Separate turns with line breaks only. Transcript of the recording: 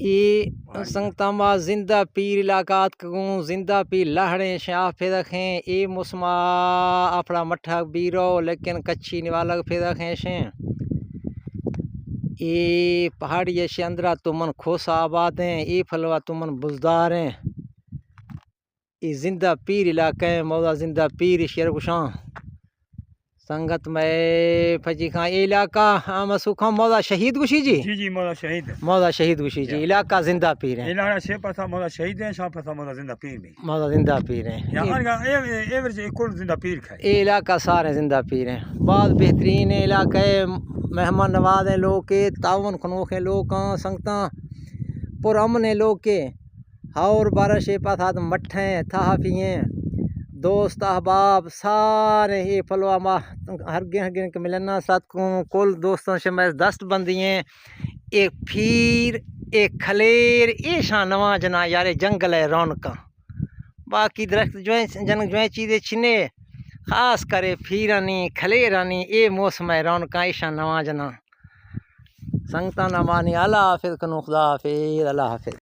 ये संगतमा जिंदा पीर इलाकात कगूं जिंदा पीर लहड़े शाह फेदखें ए मुस्मा अपना मठा बीरो लेकिन कच्ची निवालक फेदखें शें ए पहाड़ी ऐसे अंदरा तुमन खोसा आबाद हैं ए फलवा तुमन बुजदार हैं ए जिंदा पीर इलाके मौला जिंदा पीर शेर गुशां संगत में फजी खां ए इलाका हम सुखा मौला शहीद गुशी जी
जी मौला
शहीद गुशी जी इलाका जिंदा पीर है
इलाका से पता मौला शहीद है शाह पता मौला जिंदा पीर में
मौला जिंदा पीर है
यहां का एवरेज कुल जिंदा पीर है
ए इलाका सारे जिंदा पीर हैं बहुत बेहतरीन इलाका है मेहमान नवाज हैं लोग के तावन खनोख हैं लोग का संगता पुरअमन है लोग के और बारिश पास मठे थाफी हैं दोस्त अहबाब सारे ये फलवा मा हर गिन के मिलना साथ को कुल दोस्तों से मैं दस्त बंदी हैं एक फीर एक खलेर ये शान नवा जना यार जंगल है रौनक बाकी दरख्त जो चीज़ें छिने खास करे फीरानी खलेरानी ये मौसम है रौनक ऐशा नवा जना संगता नमानी अल्लाह हाफिज़ कनो खुदा हाफिज़ अल्लाह हाफिज़।